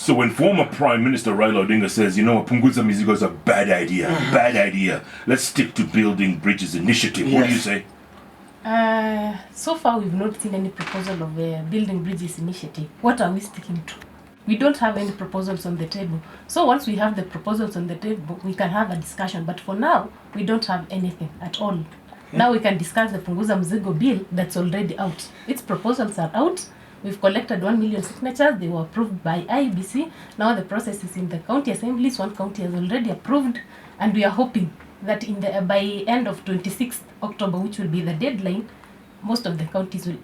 So when former Prime Minister Raila Odinga says, you know what, Punguza Mzigo is a bad idea, let's stick to building bridges initiative, what do you say? So far we've not seen any proposal of a building bridges initiative. What are we sticking to? We don't have any proposals on the table. So once we have the proposals on the table, we can have a discussion. But for now, we don't have anything at all. Now we can discuss the Punguza Mzigo bill that's already out. Its proposals are out. We've collected 1 million signatures. They were approved by IEBC. Now the process is in the county assemblies. One county has already approved. And we are hoping that by end of 26th October, which will be the deadline, most of the counties will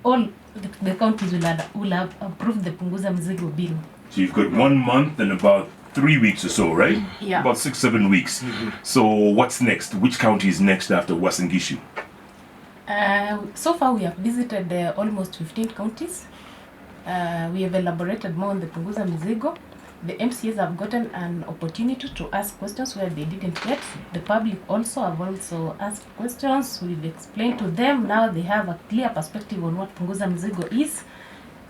have approved the Punguza Mzigo bill. So you've got 1 month and about 3 weeks or so, right? Yeah. About 6-7 weeks. So what's next? Which county is next after Uasin Gishu? So far we have visited almost 15 counties. We have elaborated more on the Punguza Mzigo. The MCAs have gotten an opportunity to ask questions where they didn't get. The public also have asked questions. We've explained to them. Now they have a clear perspective on what Punguza Mzigo is.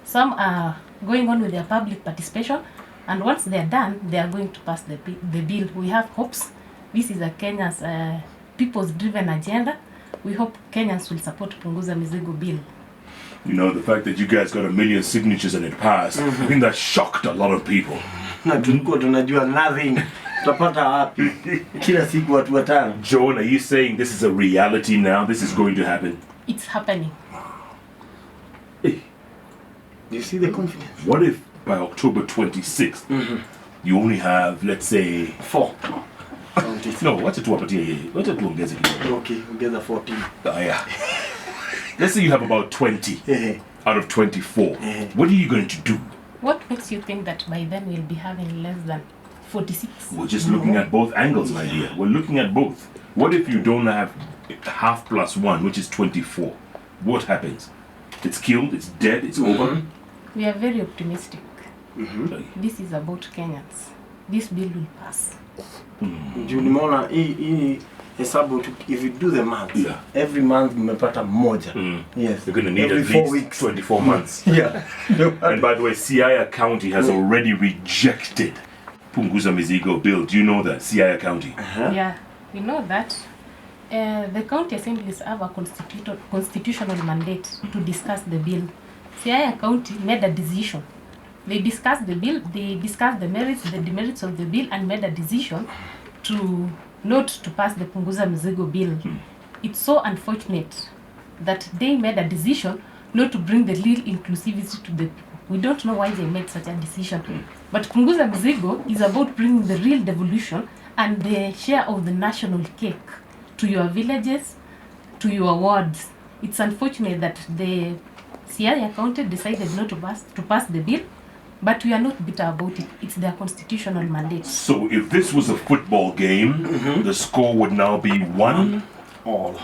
Some are going on with their public participation, and once they're done, they are going to pass the bill. We have hopes. This is a Kenya's people's-driven agenda. We hope Kenyans will support Punguza Mzigo bill. You know, the fact that you guys got 1 million signatures and it passed, I think that shocked a lot of people. Na tulikuwa tunajua nothing. Tutapata wapi? Kila siku watu watano. Joan, are you saying this is a reality now? This is going to happen? It's happening. Hey. You see the confidence? What if by October 26th, you only have, let's say... 4 counties. No, wacha tuwapatie yeye. Wacha tuongeze kidogo. Okay, together 14. Yeah. Let's say you have about 20 out of 24. What are you going to do? What makes you think that by then we'll be having less than 46? We're just looking at both angles, my dear. We're looking at both. What if you don't have half plus 1, which is 24? What happens? It's killed, it's dead, it's over? We are very optimistic. This is about Kenyans. This bill will pass. Nimeona hii hesabu, if you do the math, every month mmepata moja. Yes. You're going to need every at least 4 weeks. 24 months. And by the way, Siaya County has already rejected Punguza Mzigo bill. Do you know that? Siaya County. Yeah, we know that. The county assemblies have a constitutional mandate to discuss the bill. Siaya County made a decision. They discussed the bill, they discussed the merits, the demerits of the bill, and made a decision to not to pass the Punguza Mzigo bill. It's so unfortunate that they made a decision not to bring the real inclusivity to the people. We don't know why they made such a decision. But Punguza Mzigo is about bringing the real devolution and the share of the national cake to your villages, to your wards. It's unfortunate that the Siaya County decided not to pass the bill, but we are not bitter about it. It's their constitutional mandate. So if this was a football game, the score would now be 1 all.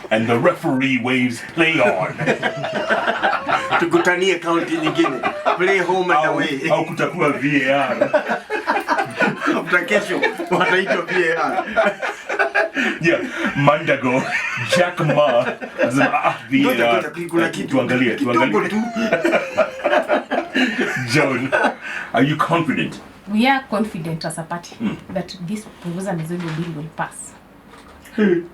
And the referee waves play on. Tukutanie county nyingine. Play home and away. Au kutakuwa VAR. After kesho wataitwa VAR. Yeah, Mandago, Jack Ma, VAR. Tuangalie. Joan, are you confident? We are confident as a party that this Punguza Mzigo bill will pass.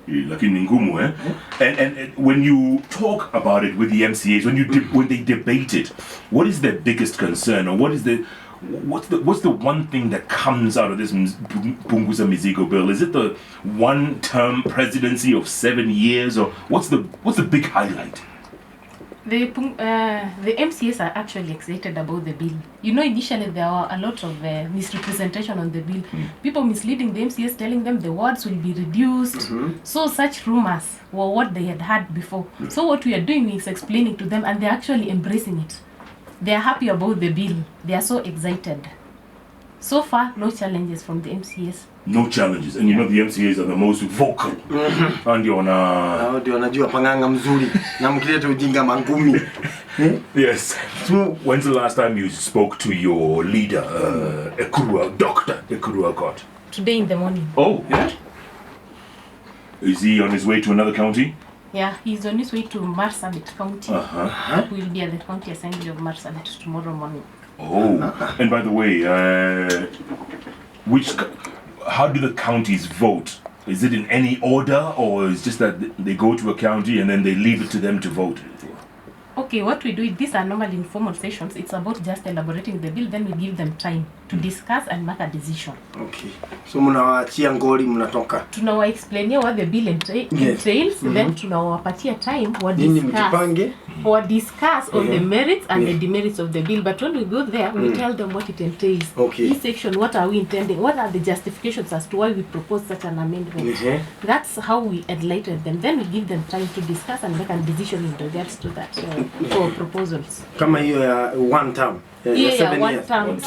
Lakini ngumu, eh? And when you talk about it with the MCAs, when they debate it, what is their biggest concern, or what's the one thing that comes out of this Punguza Mzigo bill? Is it the one-term presidency of 7 years, or what's the big highlight? The MCAs are actually excited about the bill. You know, initially there were a lot of misrepresentation on the bill. People misleading the MCAs, telling them the wards will be reduced. So such rumors were what they had heard before. So what we are doing is explaining to them, and they're actually embracing it. They are happy about the bill. They are so excited. So far, no challenges from the MCAs. No challenges, and you know the MCAs are the most vocal. And you're wanajua panganga mzuri na mkileta ujinga mangumi. Yes. So when's the last time you spoke to your leader, Dr. Ekurua Kot? Today in the morning. Oh, yeah. Is he on his way to another county? Yeah, he's on his way to Marsabit County. He will be at the county assembly of Marsabit tomorrow morning. Oh, and by the way, how do the counties vote? Is it in any order, or is just that they go to a county and then they leave it to them to vote? Okay, what we do, these are normally informal sessions. It's about just elaborating the bill, then we give them time to discuss and make a decision. Okay. So mnawaachia ngoli mnatoka. Tunawa explainia what the bill entails, then tunawapatia time discuss on the merits and the demerits of the bill. But when we go there, we tell them what it entails. Okay. This section, what are we intending? What are the justifications as to why we propose such an amendment? That's how we enlighten them. Then we give them time to discuss and make a decision in regards to that for proposals. Kama hiyo ya one term. One term.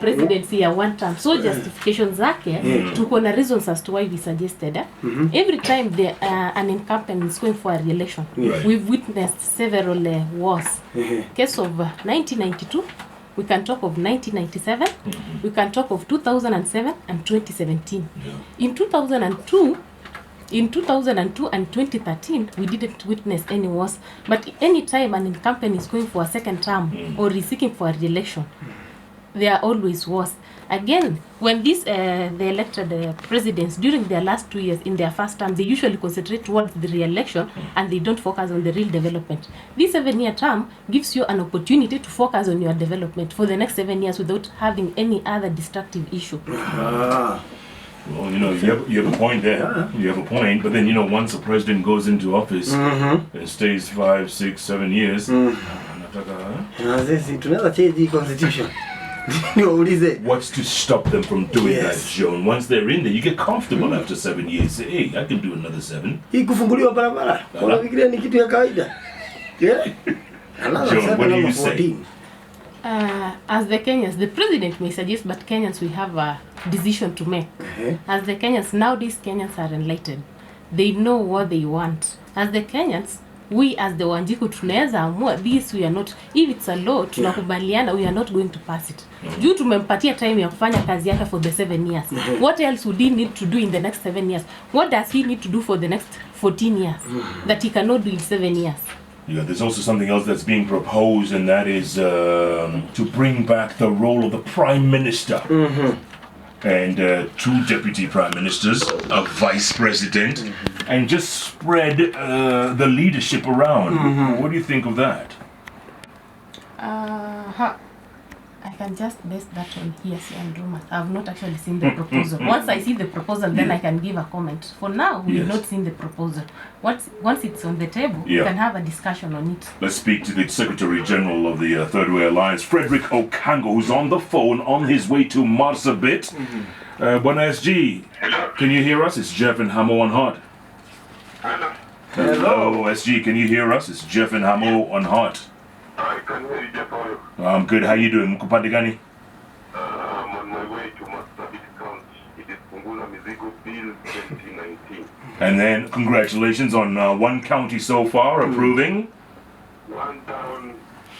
Presidency one term. So justifications zake tuko na reasons as to why we suggested every time an incumbent is going for a re-election. We've witnessed several wars. Case of 1992, we can talk of 1997, we can talk of 2007 and 2017. In 2002 and 2013, we didn't witness any wars. But any time an incumbent is going for a second term or is seeking for a re-election, there are always wars. Again, when the elected presidents, during their last 2 years, in their first term, they usually concentrate towards the re-election and they don't focus on the real development. This 7-year term gives you an opportunity to focus on your development for the next 7 years without having any other destructive issue. Well, you have a point there. You have a point, but then once a president goes into office and stays 5, 6, 7 years, tunaweza change the constitution. What's to stop them from doing that, Joan? Once they're in there, you get comfortable after 7 years. Say, hey, I can do another 7. Hii kufunguliwa barabara. Unafikiria ni kitu ya kawaida? Yeah. Joan, what do you say? As the Kenyans, the president may suggest, but Kenyans will have a decision to make. As the Kenyans, nowadays Kenyans are enlightened. They know what they want. As the Kenyans, we as the Wanjiku tunaweza amua this, we are not, if it's a law, tunakubaliana, we are not going to pass it. Juu tumempatia time ya kufanya kazi yake for the 7 years. What else would he need to do in the next 7 years? What does he need to do for the next 14 years that he cannot do in 7 years? Yeah, there's also something else that's being proposed, and that is to bring back the role of the Prime Minister. And 2 deputy prime ministers, a vice president, and just spread the leadership around. What do you think of that? I can just base that on hearsay and rumors. I've not actually seen the proposal. Once I see the proposal, then I can give a comment. For now, we've not seen the proposal. Once it's on the table, we can have a discussion on it. Let's speak to the Secretary General of the Third Way Alliance, Frederick Okango, who's on the phone on his way to Marsabit. Bwana SG, can you hear us? It's Jeff and Hamo on Hot. Hello, SG, can you hear us? It's Jeff and Hamo on Hot. I can hear you, Jeff. How are you? I'm good. How you doing? Mkupande gani? I'm on my way to Marsabit County. It is Punguza Mzigo Bill 2019. And then congratulations on 1 county so far approving. 1 down,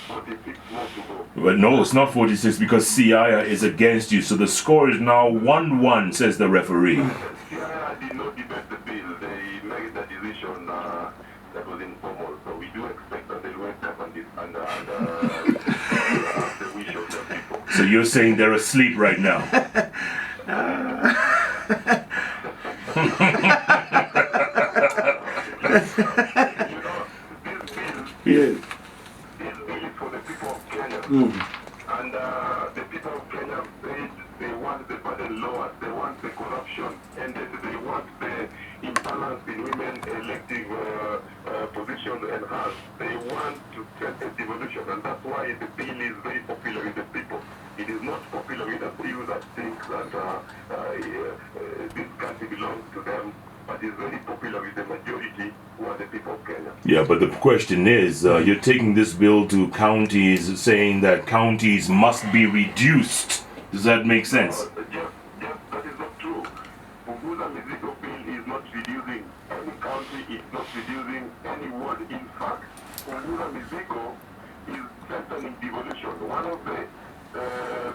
46 more to go. But no, it's not 46 because Siaya is against you. So the score is now 1-1, says the referee. CIA did not debate the bill. They made the decision that was informal. So we do expect that they'll wake up and the wish of the people. So you're saying they're asleep right now? This bill is for the people of Kenya. And the people of Kenya said they want the burden lowered, they want the corruption ended, they want the imbalance in women elective position enhanced. They want to get a devolution, and that's why the bill is very popular with the people. It is not popular with the few that think that this country belongs to them, but it's very popular with the majority who are the people of Kenya. Yeah, but the question is, you're taking this bill to counties saying that counties must be reduced. Does that make sense? That is not true. Punguza Mzigo bill is not reducing any county, it's not reducing any ward. In fact, Punguza Mzigo is strengthening devolution. One of the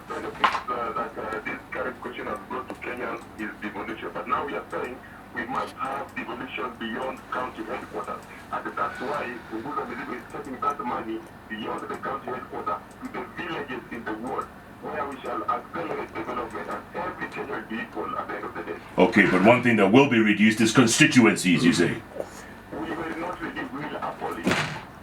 benefits that this current question has brought to Kenyans is devolution. But now we are saying we must have devolution beyond county headquarters. And that's why Punguza Mzigo is taking that money beyond the county headquarters to the villages we shall accelerate development and every Kenya will be equal at the end of the day. Okay, but one thing that will be reduced is constituencies, you say? We will not reduce, we will abolish.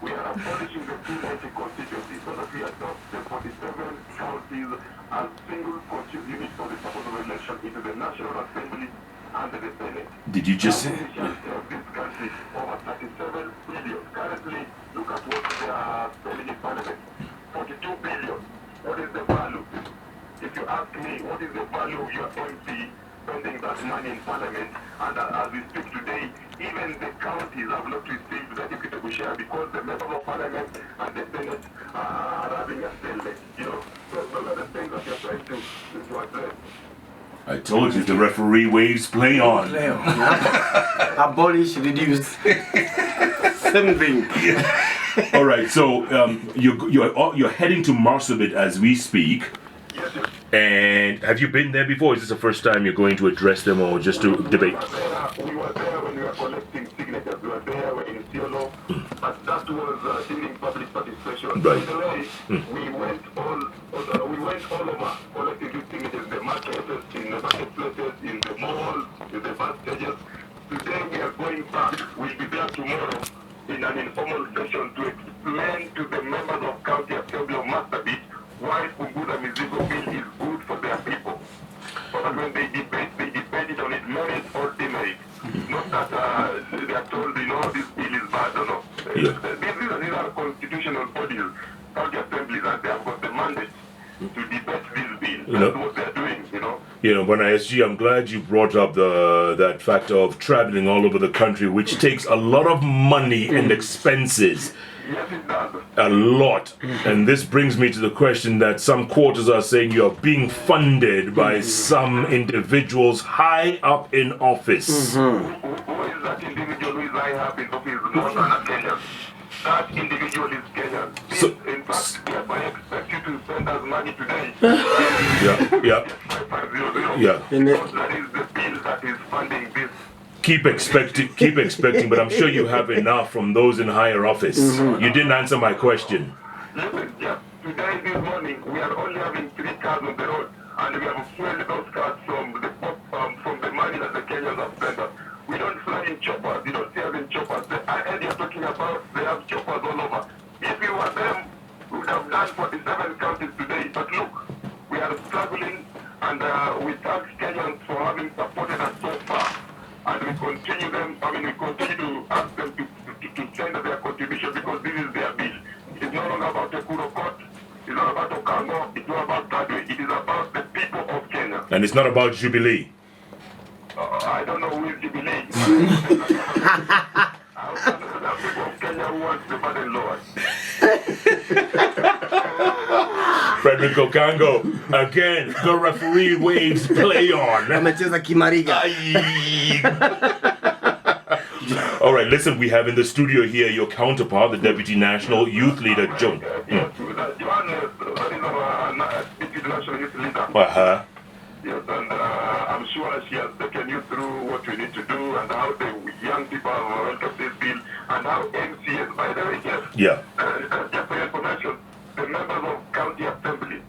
We are abolishing the 290 constituencies so that we adopt the 47 counties as single units for the purpose of election into the National Assembly and the Senate. Did you just say? We shall help this country over 37 billion. Currently, look at what they are spending in Parliament. 42 billion. What is the value? If you ask me, what is the value of your MP spending that money in Parliament? And as we speak today, even the counties have not received that equitable share because the members of Parliament and the Senate are having a stalemate. You know, so those are the things that you're trying to address. I told you the referee waves play on. Abolish, reduce. Same thing. All right, so you're heading to Marsabit as we speak. Yes, sir. And have you been there before? Is this the first time you're going to address them or just to debate? We were there when we were collecting signatures. We were there in Ciolo, but that was during public participation. Right. By the way, we went all over collecting these signatures in the markets, in the marketplaces, in the malls, in the bus stations. Today we are going back. We'll be there tomorrow in an informal session to explain to the members of County Assembly of Marsabit why Punguza Mzigo bill is good for their people. So that when they debate it on its merit or demerit. Not that they are told, you know, this bill is bad or no. These are constitutional bodies, county assemblies, and they have got the mandate to debate this bill. That's what they're doing, you know. You know, when SG, I'm glad you brought up that factor of traveling all over the country, which takes a lot of money and expenses. Yes, it does. A lot. And this brings me to the question that some quarters are saying you're being funded by some individuals high up in office. Who is that individual who is high up in office? No, not Kenyan. That individual is Kenyan. So, In fact, yes, I expect you to send us money today. yeah. 5500. Yeah. Because that is the bill that is funding this. Keep expecting, but I'm sure you have enough from those in higher office. You didn't answer my question. Listen, yeah, today, this morning, we are only having 3 cars on the road, and we have fueled those cars from the money that the Kenyans have sent us. We don't fly in choppers. You don't see us in choppers. I heard you're talking about they have choppers all over. If we were them, we would have done 47 counties today. But look, we are struggling, and we thank Kenyans for having supported us so far. And we continue to ask them to send their contribution because this is their bill. It's no longer about the Kurokot, it's not about Okango, it's not about Kadwe, it is about the people of Kenya. And it's not about Jubilee. I don't know who is Jubilee. I also know that people of Kenya who want the burden lowered. Frederick Okango, again, the referee waves play on. Amecheza kimariga. All right, listen, we have in the studio here your counterpart, the Deputy National Youth Leader, John. Yes, Joan is our Deputy National Youth Leader. Yes, and I'm sure she has taken you through what we need to do and how the young people have welcomed this bill and how MCS, by the way, yes. Yeah. Just for your information, the members of County Assembly,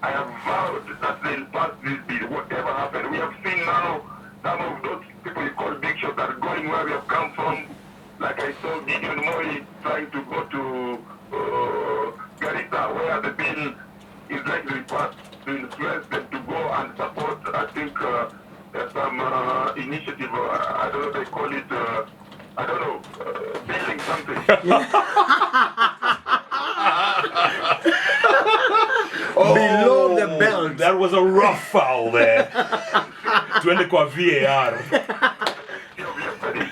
I have vowed that they'll pass this bill, whatever happened. We have seen now some of those people you call big shots are going where we have come from. Like I saw Gideon Moi trying to go to Garissa, where the bill is likely passed, to influence them to go and support, I think, there's some initiative, I don't know, they call it, I don't know, building something. Below the belt. That was a rough foul there. Tuende kwa VAR.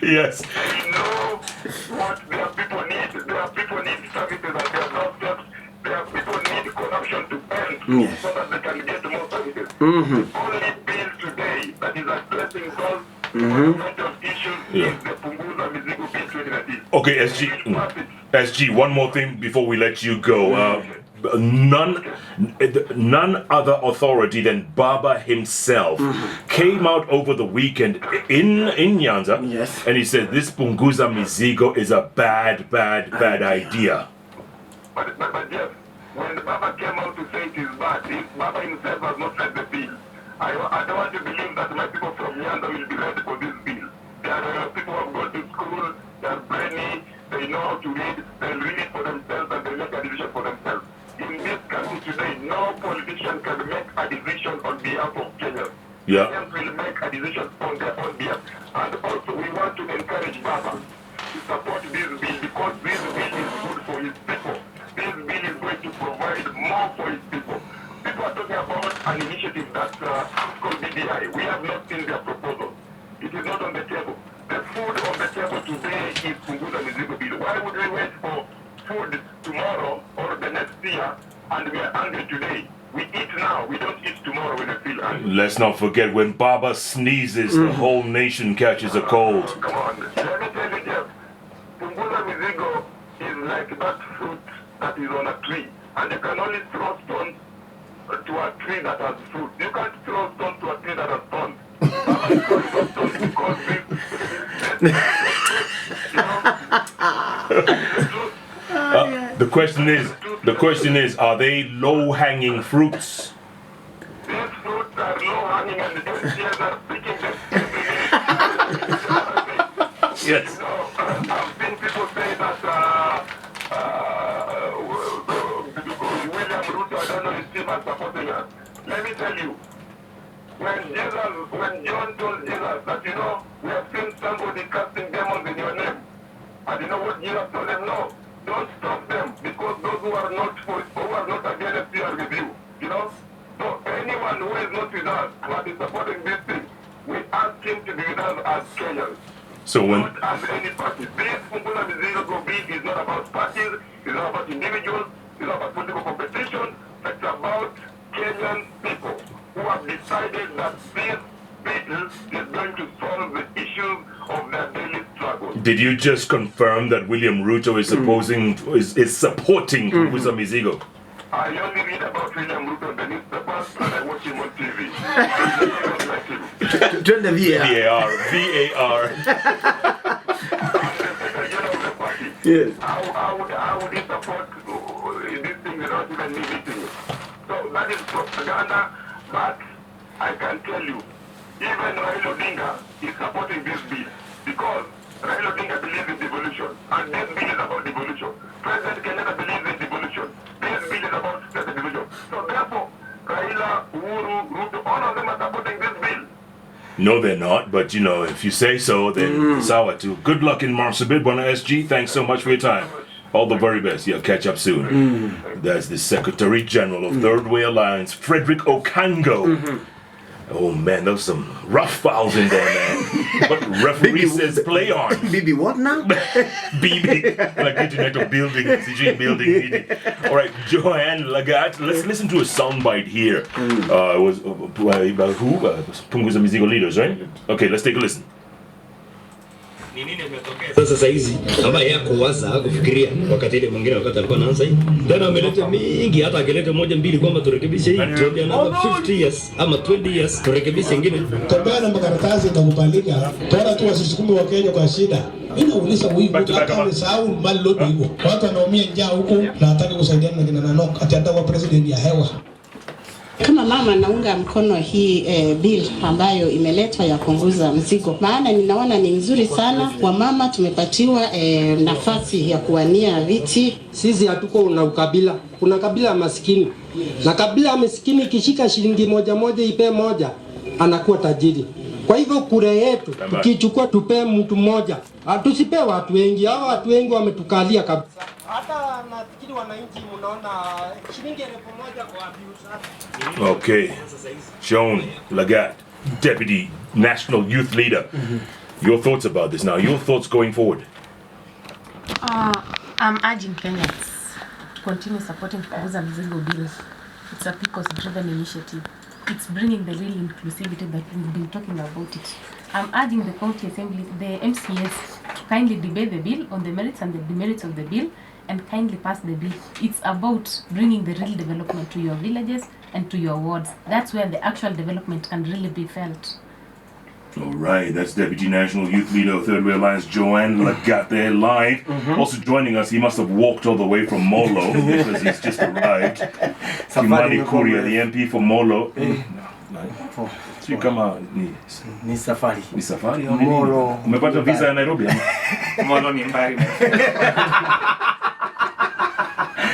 Yes. They know what their people need. Their people need services and they have not steps. Their people need corruption to end so that they can get more services. The only bill today that is addressing those fundamental issues is the Punguza Mzigo bill 2019. Okay, SG, one more thing before we let you go. None other authority than Baba himself came out over the weekend in Nyanza, and he said this Punguza Mzigo is a bad idea. But yes, when Baba came out to say it is bad, Baba himself has not read the bill. I don't want to believe that my people from Nyanda will be ready for this bill. They are people who have gone to school, they are brainy, they know how to read, they'll read it for themselves and they'll make a decision for themselves. In this country today, no politician can make a decision on behalf of Kenyans. Yeah. Kenyans will make a decision on their own behalf. And also we want to encourage Baba to support this bill because this bill is good for his people. This bill is going to provide more for his people. People are talking about an initiative that's called BDI. We have not seen their proposal. It is not on the table. The food on the table today is Punguza Mzigo bill. Why would we wait for food tomorrow or the next year and we are hungry today? We eat now, we don't eat tomorrow when we feel hungry. Let's not forget, when Baba sneezes, the whole nation catches a cold. Come on, let me tell you, Jeff. Punguza Mzigo is like that fruit that is on a tree. And you can only throw stones to a tree that has fruit. You can't throw stones to a tree that has thorns. Baba is throwing those stones because The question is, are they low-hanging fruits? These fruits are low-hanging and the MCAs are picking them. Yes. You know, I've seen people say that William Ruto, I don't know his team are supporting us. Let me tell you, when John told Jesus that, you know, we have seen somebody casting demons in your name, and you know what Jesus told them? No, don't stop them, because those who are not against you are with you, you know? So anyone who is not with us, but is supporting this thing, we ask him to be with us as Kenyans. So when Not as any party. This Punguza Mzigo bill is not about parties, it's not about individuals, it's not about political competition, it's about Kenyan people who have decided that this bill is going to solve the issues of their daily struggle. did you just confirm that William Ruto is supporting Punguza Mzigo? I only read about William Ruto in the newspapers and I watch him on TV. I don't like him. Join the VAR. VAR. Yes. How would he support this thing without even me meeting you? So that is propaganda, but I can tell you, even Raila Odinga is supporting this bill because Raila Odinga believes in devolution, and this bill is about devolution. President Kenyatta believes in devolution. This bill is about state devolution. So therefore, Raila, Uhuru, Ruto, all of them are supporting this bill. No, they're not, but you know, if you say so, then sawa too. Good luck in Marsabit, Bona SG. Thanks so much for your time. All the very best. Yeah, catch up soon. That's the Secretary General of Third Way Alliance, Frederick Okango. Oh man, those some rough fouls in there, man. But referee says play on. Bibi, what now? BB, like internet building, CG building meeting. All right, Joanne Lagat, let's listen to a soundbite here. It was about who? Punguza Mzigo leaders, right? Okay, let's take a listen. Sasa saizi ambaye hakuwaza hakufikiria wakati ile mwingine wakati alikuwa anaanza hii tena ameleta mingi, hata akileta moja mbili kwamba turekebishe hii tuende another 50 years ama 20 years turekebishe ingine. Tembea na makaratasi na kubalika bora tu wasisukume wa Kenya kwa shida. Mimi nauliza huyu hata amesahau mali lote hivyo. Watu wanaumia njaa huko na hataki kusaidiana na kina Nanok hata kwa president ya hewa. Kama mama naunga mkono hii bill ambayo imeletwa ya Punguza Mzigo, maana ninaona ni nzuri sana. Wamama tumepatiwa nafasi ya kuwania viti. Sisi hatuko na ukabila, kuna kabila maskini, na kabila maskini ikishika shilingi moja moja ipe moja anakuwa tajiri. Kwa hivyo kura yetu tukichukua tupe mtu mmoja, tusipe watu wengi. Hao watu wengi wametukalia kabisa. Hata nafikiri wananchi mnaona shilingi 1000 kwa abuse. Okay, Joan Lagat, Deputy National Youth Leader. Your thoughts about this now? Your thoughts going forward? I'm urging Kenyans to continue supporting Punguza Mzigo bill. It's a people's-driven initiative. It's bringing the real inclusivity that we've been talking about it. I'm urging the county assemblies, the MCAs, to kindly debate the bill on the merits and the demerits of the bill and kindly pass the bill. It's about bringing the real development to your villages and to your wards. That's where the actual development can really be felt. All right, that's Deputy National Youth Leader of Third Way Alliance, Joanne Lagathe, live. Also joining us, he must have walked all the way from Molo because he's just arrived. Kimani Kuria, the MP for Molo. So you come out, Ni safari. ni safari? Molo. Umepata visa ya Nairobi? Molo ni mbali.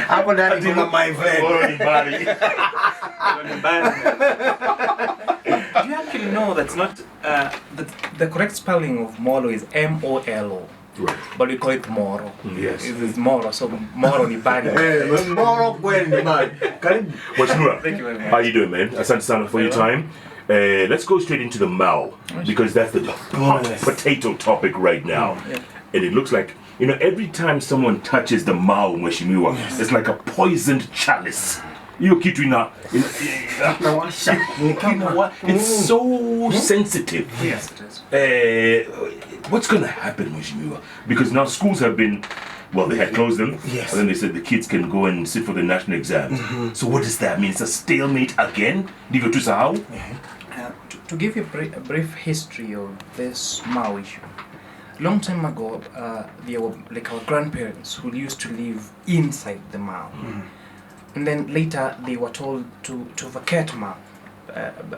Hapo ndani kuna my friend. Molo ni mbali. Do you actually know that's not the correct spelling of Molo is M-O-L-O. Right. But we call it Moro. Yes. It is Moro, so Moro ni bali. Moro kweli ni bali. Karibu. Mheshimiwa, Thank you very much. how you doing, man? Asante sana for your time. Let's go straight into the Mao, because that's the hot potato topic right now. Yeah. And it looks like, you know, every time someone touches the Mao, Mheshimiwa, it's like a poisoned chalice. Hiyo kitu it's so sensitive. Yes, it is. What's going to happen, Mheshimiwa? Because now schools have been, well, they had closed them. Yes. And then they said the kids can go and sit for the national exams. So what does that mean? It's a stalemate again? Ndivyo tusahau? To give you a brief history of this Mao issue. Long time ago, there were like our grandparents who used to live inside the Mao. And then later they were told to vacate Mao.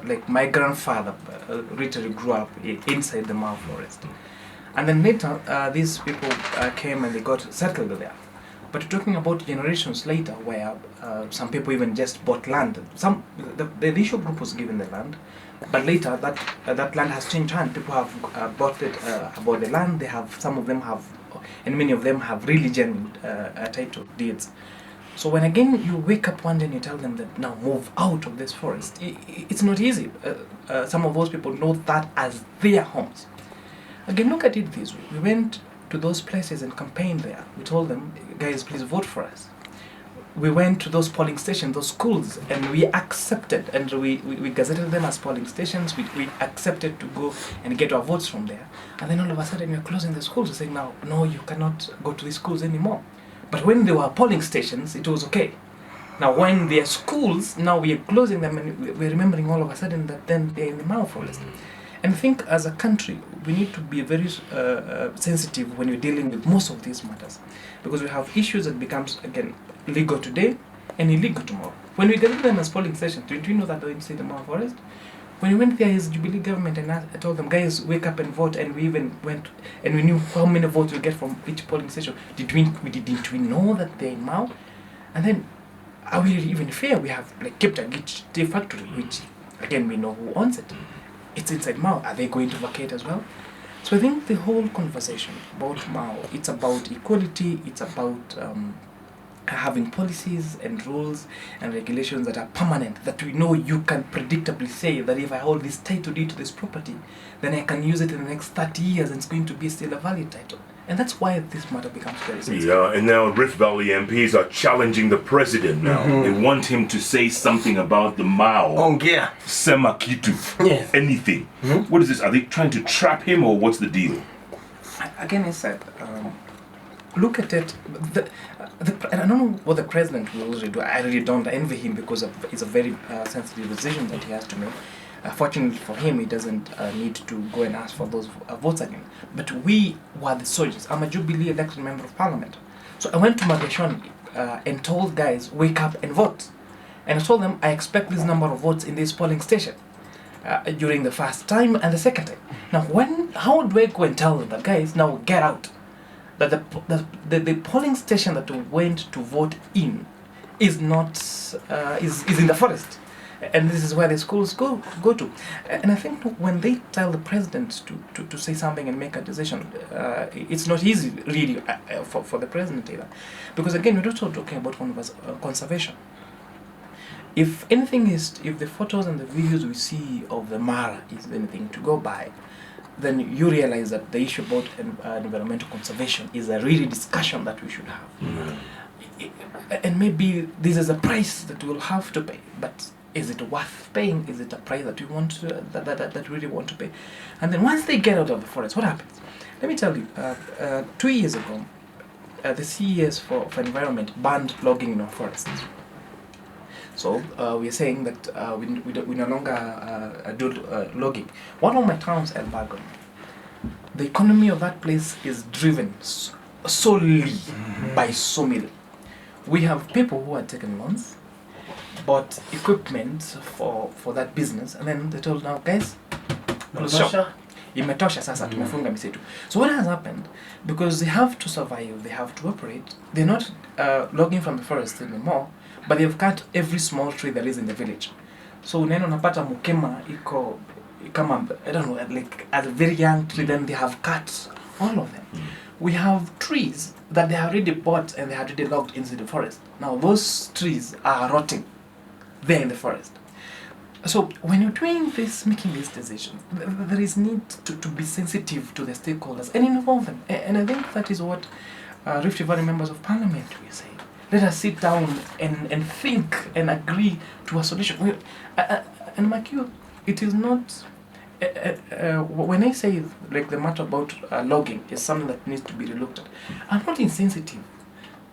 Like my grandfather literally grew up inside the Mao forest. And then later these people came and they got settled there. But talking about generations later, where some people even just bought land. The initial group was given the land, but later that land has changed hands. People have bought it, about the land. They have, some of them have, and many of them have really genuine title deeds. So when again you wake up one day and you tell them that now move out of this forest, it's not easy. Some of those people know that as their homes. Again, look at it this way. We went to those places and campaigned there. We told them, guys, please vote for us. We went to those polling stations, those schools, and we accepted, and we gazetted them as polling stations. We accepted to go and get our votes from there. And then all of a sudden we're closing the schools, saying now, no, you cannot go to these schools anymore. But when there were polling stations, it was okay. Now when they are schools, now we are closing them, and we're remembering all of a sudden that then they're in the Mao forest. And I think as a country, we need to be very sensitive when we're dealing with most of these matters. Because we have issues that becomes, again, legal today and illegal tomorrow. When we get them as polling stations, do you know that they're inside the Mao forest? When we went there as Jubilee government and I told them, guys, wake up and vote, and we even went and we knew how many votes we get from each polling station. Didn't we know that they're in Mao? And then, are we even fair? We have like kept a tea factory, which again we know who owns it. It's inside Mao. Are they going to vacate as well? So I think the whole conversation about Mao, it's about equality, it's about having policies and rules and regulations that are permanent, that we know you can predictably say that if I hold this title deed to this property, then I can use it in the next 30 years and it's going to be still a valid title. And that's why this matter becomes very sensitive. Yeah, and now Rift Valley MPs are challenging the president now. They want him to say something about the Mao. Ongea. Sema kitu. Yes. Anything. What is this? Are they trying to trap him, or what's the deal? Again, I said, look at it. I don't know what the president will really do. I really don't envy him because it's a very sensitive decision that he has to make. Fortunately for him, he doesn't need to go and ask for those votes again. But we were the soldiers. I'm a Jubilee elected member of parliament. So I went to Magashon and told guys, wake up and vote. And I told them, I expect this number of votes in this polling station during the first time and the second time. Now, how do I go and tell them that, guys, now get out? That the polling station that we went to vote in is not is in the forest, and this is where the schools go to. And I think when they tell the president to say something and make a decision, it's not easy really for the president either, because again we're also talking about conservation. If anything is, if the photos and the videos we see of the Mara is anything to go by, then you realize that the issue about environmental conservation is a really discussion that we should have. And maybe this is a price that we'll have to pay, but is it worth paying? Is it a price that we want to, that really want to pay? And then once they get out of the forest, what happens? Let me tell you, 2 years ago, the CES for environment banned logging in our forests. So we're saying that we no longer do logging. One of my towns, Elbagon, the economy of that place is driven solely by sawmill. We have people who are taking loans, bought equipment for that business, and then they told, now guys, close shop. Imetosha sasa, tumefunga misitu. So what has happened, because they have to survive, they have to operate, they're not logging from the forest anymore, but they've cut every small tree that is in the village. So unaenda unapata mukema iko kama, I don't know, like as a very young tree, then they have cut all of them. We have trees that they have already bought and they have already logged into the forest. Now those trees are rotting there in the forest. So when you're doing this, making these decisions, there is need to be sensitive to the stakeholders and involve them. And I think that is what Rift Valley members of parliament will say. Let us sit down and think and agree to a solution. And mark you, it is not, when I say like the matter about logging is something that needs to be relooked at, I'm not insensitive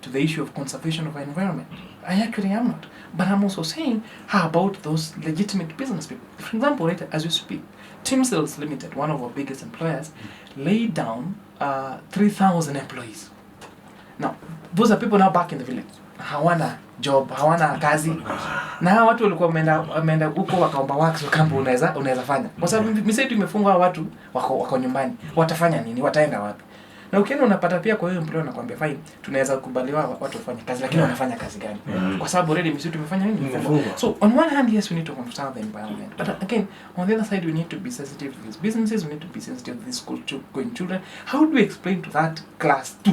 to the issue of conservation of our environment. I actually am not. But I'm also saying, how about those legitimate business people? For example, right, as we speak, Team Sales Limited, one of our biggest employers, laid down 3,000 employees. Now, those are people now back in the village. Hawana job, hawana kazi. Na hawa watu walikuwa wameenda huko wakaomba works kama unaweza fanya. Kwa sababu misitu imefungwa, watu wako nyumbani. Watafanya nini? Wataenda wapi? Na ukienda unapata pia kwa hiyo employer anakuambia fine, tunaweza kukubaliwa watu wafanye kazi, lakini wanafanya kazi gani? Kwa sababu already misitu imefanya nini? So on one hand, yes, we need to conserve the environment, but again, on the other side, we need to be sensitive to these businesses, we need to be sensitive to these school-going children. How do we explain to that class 2?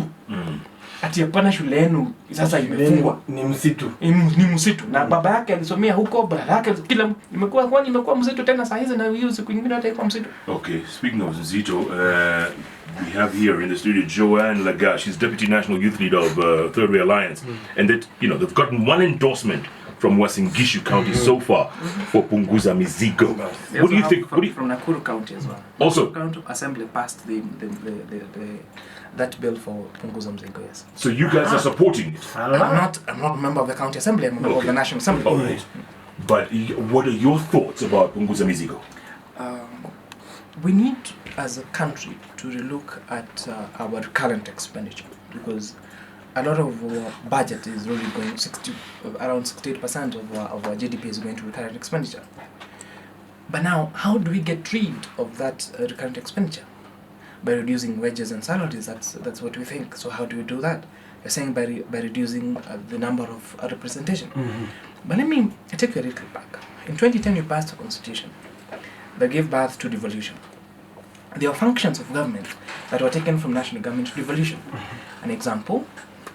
Ati hapana shule yenu sasa imefungwa, ni msitu. Ni msitu. Na baba yake alisomea huko, brother yake kila imekuwa msitu tena saa hizi, na hiyo siku nyingine hata iko msitu. Okay, speaking of Mzito, we have here in the studio Joanne Laga. She's Deputy National Youth Leader of Third Way Alliance, and that, you know, they've gotten one endorsement from Uasin Gishu County so far for Punguza Mzigo. What do you think? From Nakuru County as well. Also, Nakuru County Assembly passed that bill for Punguza Mzigo, yes. So you guys are supporting it? I'm not a member of the county assembly. I'm a member of the National Assembly. All right. But what are your thoughts about Punguza Mzigo? We need, as a country, to relook at our current expenditure, because a lot of our budget is really going around 68% of our GDP is going to recurrent expenditure. But now, how do we get rid of that recurrent expenditure? By reducing wages and salaries. That's what we think. So how do we do that? You're saying by reducing the number of representation. But let me take you a little back. In 2010, we passed a constitution that gave birth to devolution. There are functions of government that were taken from national government to devolution. An example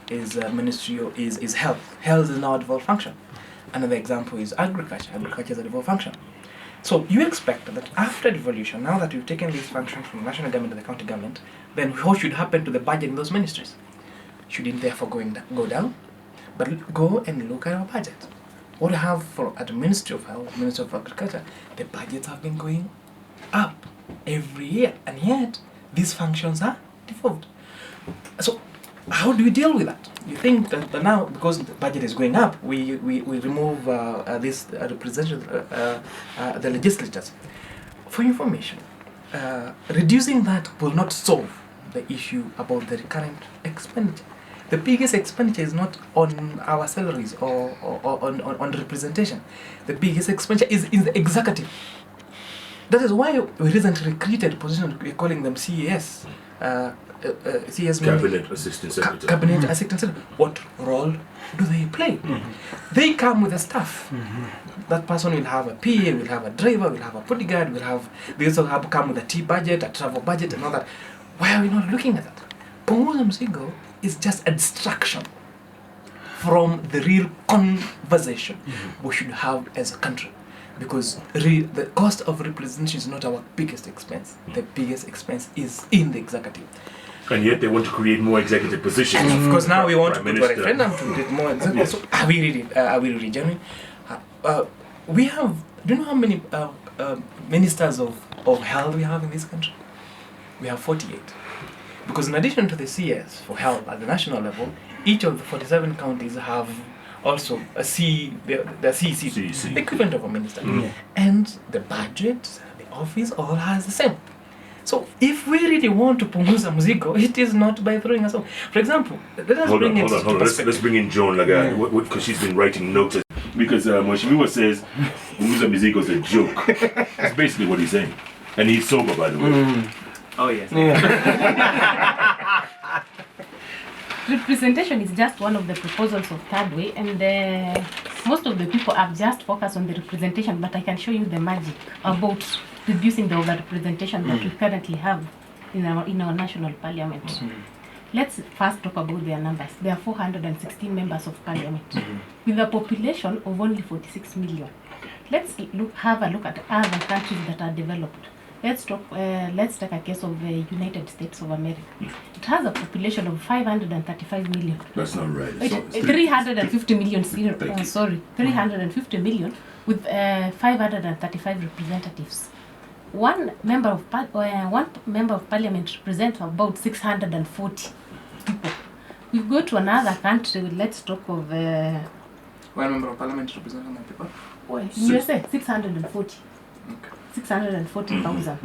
is is health. Health is now a devolved function. Another example is agriculture. Agriculture is a devolved function. So you expect that after devolution, now that we've taken these functions from the national government to the county government, then what should happen to the budget in those ministries? Should it therefore go down? But go and look at our budget. What we have at the Ministry of Health, Ministry of Agriculture, the budgets have been going up every year, and yet these functions are devolved. So how do we deal with that? You think that now, because the budget is going up, we remove this representation, the legislatures. For information, reducing that will not solve the issue about the recurrent expenditure. The biggest expenditure is not on our salaries or on representation. The biggest expenditure is in the executive. That is why we recently created a position, we're calling them CAS. CS Cabinet Assistant Secretary. Cabinet Assistant Secretary. What role do they play? They come with a staff. That person will have a PA, will have a driver, will have a bodyguard, they also come with a tea budget, a travel budget, and all that. Why are we not looking at that? Punguza Mzigo is just a distraction from the real conversation we should have as a country. Because the cost of representation is not our biggest expense. The biggest expense is in the executive. And yet they want to create more executive positions. And of course now we want to go to a referendum to get more executive. Yes. So are we really genuine? We have, do you know how many ministers of health we have in this country? We have 48. Because in addition to the CS for health at the national level, each of the 47 counties have also a the CEC, the equivalent of a minister. And the budget, the office, all has the same. So if we really want to Punguza Mzigo, it is not by throwing us off. For example, let us bring in Let's bring in Joan because she's been writing notes. Because Mheshimiwa says Punguza Mzigo is a joke. That's basically what he's saying. And he's sober, by the way. Oh, yes. Representation is just one of the proposals of Third Way, and most of the people have just focused on the representation, but I can show you the magic about reducing the over-representation that we currently have in our national parliament. Let's first talk about their numbers. There are 416 members of parliament with a population of only 46 million. Let's have a look at other countries that are developed. Let's take a case of the United States of America. It has a population of 535 million. That's not right. 350 million. 350 million with 535 representatives. One member of parliament represents about 640 people. We go to another country. Let's talk of. One member of parliament represents how many people? In USA, 640. Okay. 640,000.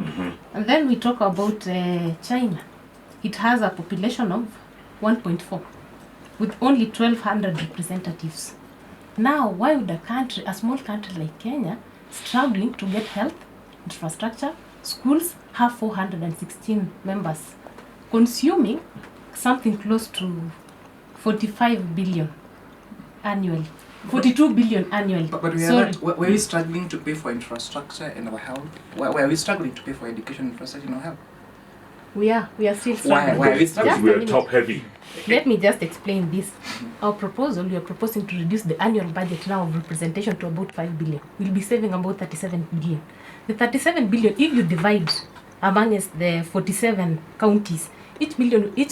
And then we talk about China. It has a population of 1.4 with only 1,200 representatives. Now, why would a small country like Kenya, struggling to get health, infrastructure, schools, have 416 members, consuming something close to 45 billion annually? 42 billion annually. But were we struggling to pay for infrastructure in our health? Why are we struggling to pay for education infrastructure in our health? We are still struggling. Why are we struggling? We are top heavy. Let me just explain this. Our proposal, we are proposing to reduce the annual budget now of representation to about 5 billion. We'll be saving about 37 billion. The 37 billion, if you divide amongst the 47 counties, each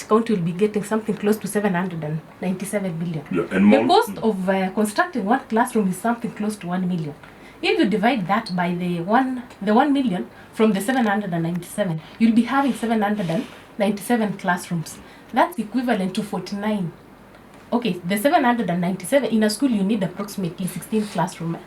county will be getting something close to 797 billion. Yeah, and the cost of constructing one classroom is something close to 1 million. If you divide that by the 1 million from the 797, you'll be having 797 classrooms. That's equivalent to 49. Okay, the 797, in a school you need approximately 16 classrooms.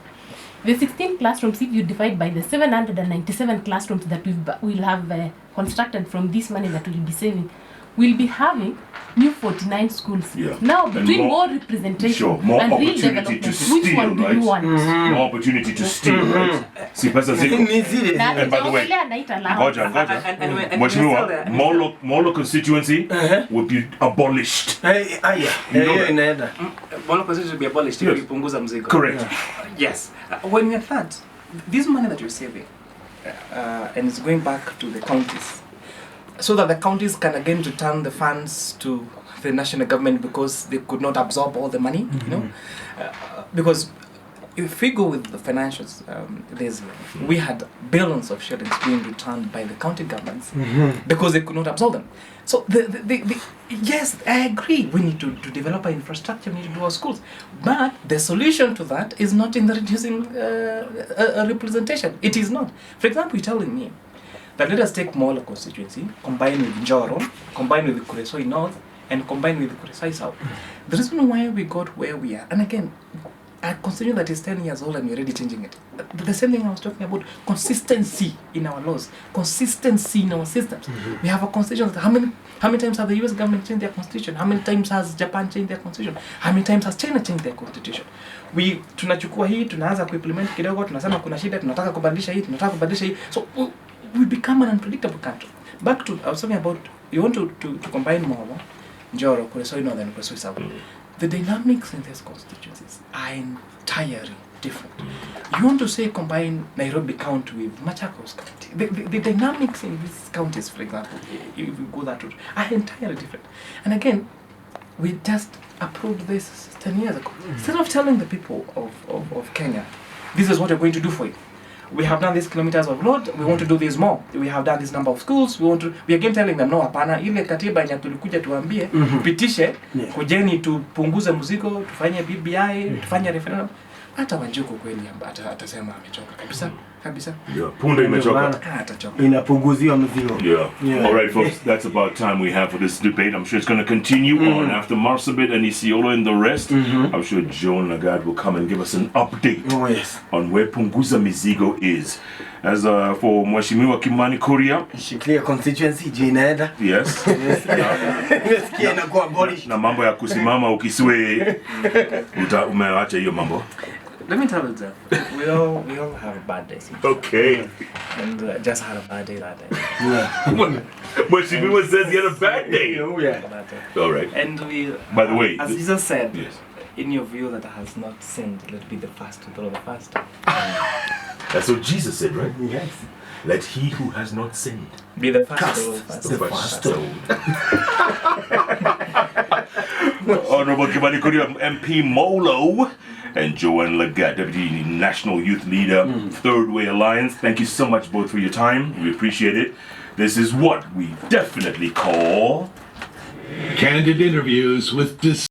The 16 classrooms, if you divide by the 797 classrooms that we'll have constructed from this money that we'll be saving, we'll be having new 49 schools. Yeah. Now, between more representation more and real opportunity development, to steal, which one do you want? More opportunity to steal, right? See, Pastor Ziko. And by the way, Ngoja, Molo constituency will be abolished. Molo constituency will be abolished if we Punguza Mzigo. Correct. Yes. When you're that, this money that you're saving, and it's going back to the counties, so that the counties can again return the funds to the national government because they could not absorb all the money, you know, because if we go with the financials, we had billions of shillings being returned by the county governments because they could not absorb them. So yes, I agree. We need to develop our infrastructure. We need to do our schools, but the solution to that is not in the reducing representation. It is not. For example, you're telling me that let us take Molo constituency, combine with Njoro, combine with Kuresoi North, and combine with Kuresoi South. The reason why we got where we are, and again, a constitution that is 10 years old and we're already changing it. The same thing I was talking about, consistency in our laws, consistency in our systems. We have a constitution. How many times have the US government changed their constitution? How many times has Japan changed their constitution? How many times has China changed their constitution? Tunachukua hii, tunaanza kuimplement kidogo, tunasema kuna shida, tunataka kubadilisha hii, tunataka kubadilisha hii. So we become an unpredictable country. Back to, I was talking about, you want to combine Molo, Njoro, Kuresoi North and Kuresoi South. The dynamics in these constituencies are entirely different. You want to say combine Nairobi County with Machakos County. The dynamics in these counties, for example, if we go that route, are entirely different. And again, we just approved this 10 years ago. Instead of telling the people of Kenya, this is what we're going to do for you. We have done these kilometers of road, we want to do this more. We have done this number of schools, we again telling them, no, hapana, ile katiba yenye tulikuja tuambie, pitishe, kujeni tupunguze mzigo, tufanye BBI, tufanye referendum. Hata Wanjiku kweli atasema amechoka kabisa. Kabisa. Yeah. Punda imechoka. Atachoka. Inapunguziwa mzigo. Yeah. All right, folks. That's about time we have for this debate. I'm sure it's going to continue on after Marsabit and Isiolo and the rest. I'm sure Joan Lagarde will come and give us an update on where Punguza Mzigo is. As for Mheshimiwa Kimani Kuria, Shikilia constituency jinaenda. yes. Nimesikia inakuwa abolish. Na mambo ya kusimama ukisiwe umeacha hiyo mambo. Let me tell you that we all have bad days. Okay. And just had a bad day that day. Mheshimiwa says he had a bad day. That day. All right. And we, By the way, as Jesus said, yes. in your view that has not sinned, let be the first to throw the first. That's what Jesus said, right? Yes. Let he who has not sinned Be the first cast to throw the first. the first stone. Honorable Kimani Kuria, MP Molo, and Joan Lagarde, Deputy National Youth Leader, Third Way Alliance. Thank you so much both for your time. We appreciate it. This is what we definitely call candid interviews with